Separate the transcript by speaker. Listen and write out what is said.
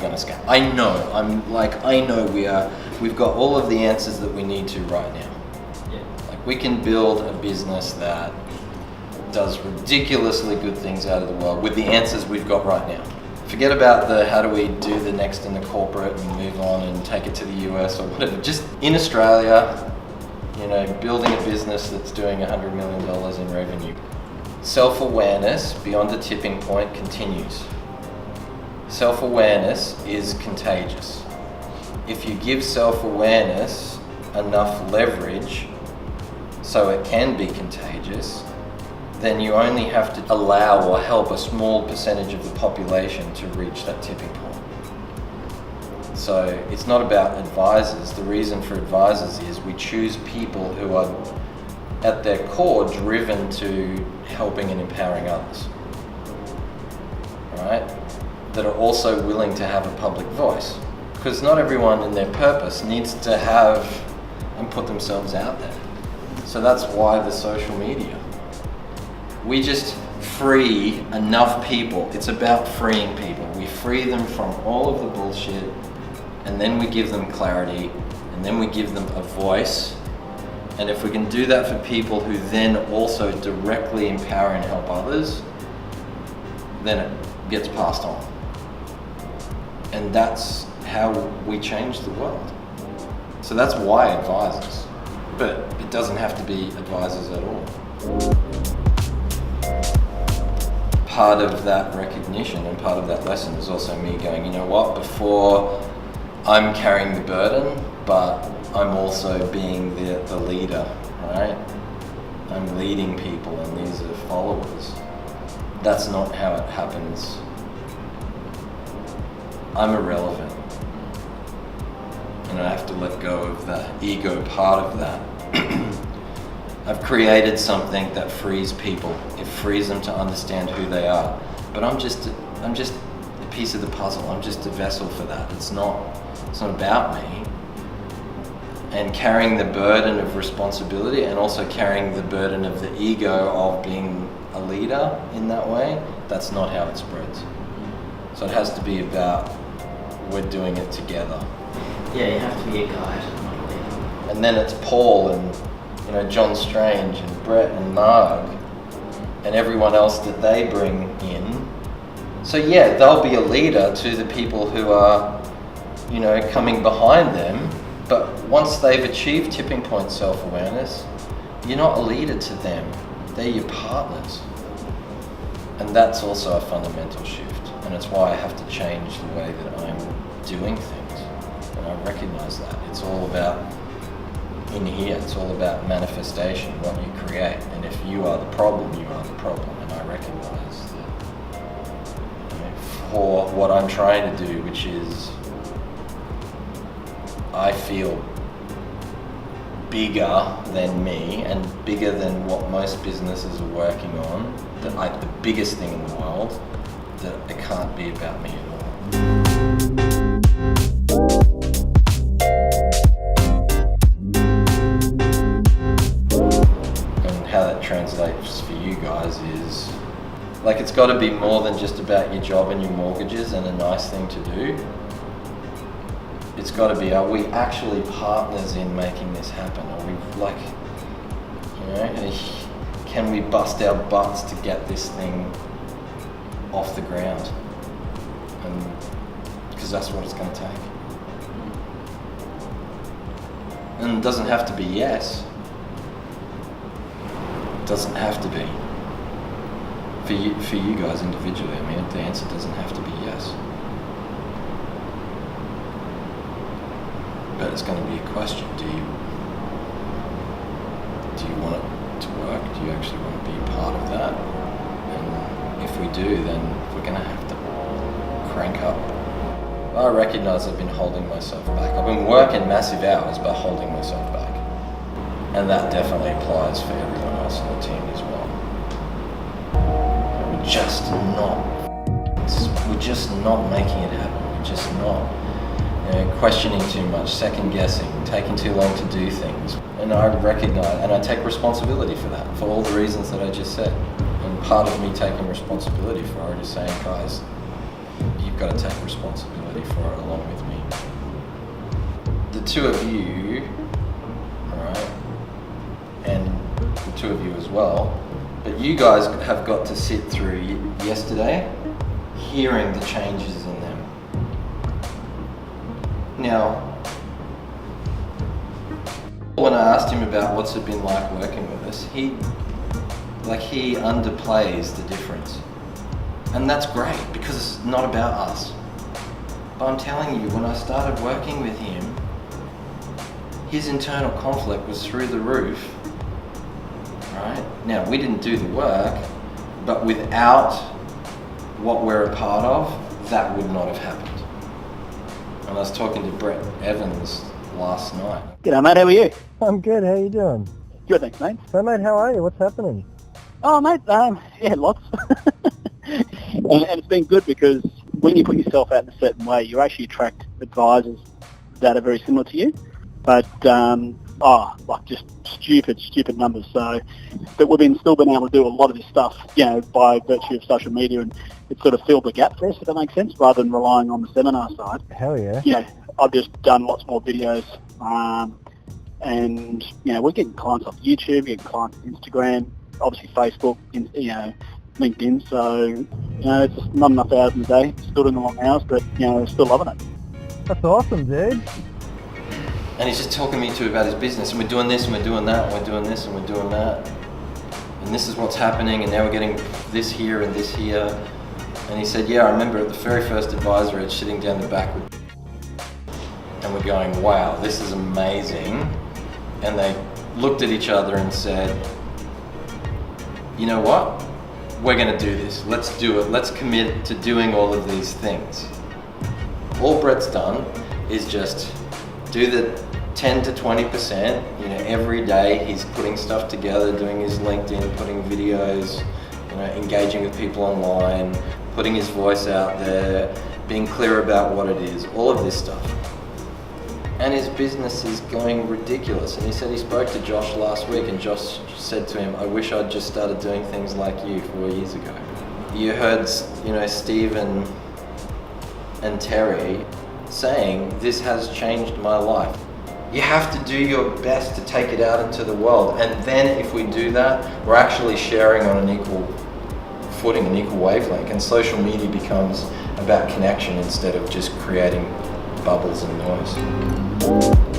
Speaker 1: going to scale. I know we've got all of the answers that we need to right now.
Speaker 2: Yeah.
Speaker 1: Like, we can build a business that does ridiculously good things out of the world with the answers we've got right now. Forget about the how do we do the next in the corporate and move on and take it to the US or whatever. Just in Australia, building a business that's doing $100 million in revenue. Self-awareness beyond a tipping point continues. Self-awareness is contagious. If you give self-awareness enough leverage so it can be contagious, then you only have to allow or help a small percentage of the population to reach that tipping point. So it's not about advisors. The reason for advisors is we choose people who are at their core driven to helping and empowering others, right? That are also willing to have a public voice. Because not everyone in their purpose needs to have and put themselves out there. So that's why the social media. We just free enough people. It's about freeing people. We free them from all of the bullshit, and then we give them clarity, and then we give them a voice. And if we can do that for people who then also directly empower and help others, then it gets passed on. And that's how we change the world. So that's why advisors. But it doesn't have to be advisors at all. Part of that recognition and part of that lesson is also me going, you know what, before I'm carrying the burden, but I'm also being the leader, right? I'm leading people and these are followers. That's not how it happens. I'm irrelevant. And I have to let go of the ego part of that. I've created something that frees people. It frees them to understand who they are. But I'm just a piece of the puzzle. I'm just a vessel for that. It's not about me. And carrying the burden of responsibility and also carrying the burden of the ego of being a leader in that way, that's not how it spreads. So it has to be about we're doing it together.
Speaker 2: Yeah, you have to be a guide, not a leader.
Speaker 1: And then it's Paul and John Strange and Brett and Marg and everyone else that they bring in. So yeah, they'll be a leader to the people who are, coming behind them. But once they've achieved tipping point self-awareness, you're not a leader to them. They're your partners. And that's also a fundamental shift. And it's why I have to change the way that I'm doing things. And I recognize that. It's all about in here, it's all about manifestation, what you create. And if you are the problem, you are the problem. And I recognize that for what I'm trying to do, which is I feel bigger than me and bigger than what most businesses are working on, that the biggest thing in the world, that it can't be about me at all. How that translates for you guys is, it's got to be more than just about your job and your mortgages and a nice thing to do. It's got to be, are we actually partners in making this happen? Are we can we bust our butts to get this thing off the ground? And because that's what it's going to take. And it doesn't have to be yes. Doesn't have to be. For you guys individually, the answer doesn't have to be yes. But it's going to be a question. Do you want it to work? Do you actually want to be a part of that? And if we do, then we're going to have to crank up. I recognize I've been holding myself back. I've been working massive hours but holding myself back. And that definitely applies for everyone else on the team as well. We're just not making it happen. We're just not questioning too much, second guessing, taking too long to do things. And I recognize and I take responsibility for that, for all the reasons that I just said. And part of me taking responsibility for it is saying, guys, you've got to take responsibility for it along with me. The two of you, alright, and the two of you as well, but you guys have got to sit through yesterday, hearing the changes in them. Now, when I asked him about what's it been like working with us, he underplays the difference. And that's great, because it's not about us. But I'm telling you, when I started working with him, his internal conflict was through the roof. Right? Now, we didn't do the work, but without what we're a part of, that would not have happened. And I was talking to Brett Evans last night.
Speaker 3: G'day mate, how are you?
Speaker 4: I'm good, how you doing?
Speaker 3: Good, thanks mate.
Speaker 4: So mate, how are you? What's happening?
Speaker 3: Oh mate, yeah, lots. and it's been good because when you put yourself out in a certain way, you actually attract advisors that are very similar to you. But, just stupid numbers. So, but we've still been able to do a lot of this stuff, by virtue of social media, and it sort of filled the gap there, if that makes sense, rather than relying on the seminar side.
Speaker 4: Hell yeah.
Speaker 3: I've just done lots more videos, and, we're getting clients off YouTube, getting clients on Instagram, obviously Facebook, LinkedIn, so, it's just not enough hours in the day, still doing the long hours, but, still loving it.
Speaker 4: That's awesome, dude.
Speaker 1: And he's just talking me to about his business, and we're doing this, and we're doing that, and we're doing this, and we're doing that. And this is what's happening, and now we're getting this here and this here. And he said, yeah, I remember at the very first advisor edge sitting down the back with, and we're going, wow, this is amazing. And they looked at each other and said, you know what? We're gonna do this. Let's do it. Let's commit to doing all of these things. All Brett's done is just do the 10 to 20%, every day he's putting stuff together, doing his LinkedIn, putting videos, engaging with people online, putting his voice out there, being clear about what it is, all of this stuff. And his business is going ridiculous. And he said he spoke to Josh last week, and Josh said to him, I wish I'd just started doing things like you 4 years ago. You heard, Steve and Terry saying, this has changed my life. You have to do your best to take it out into the world, and then if we do that, we're actually sharing on an equal footing, an equal wavelength, and social media becomes about connection instead of just creating bubbles and noise.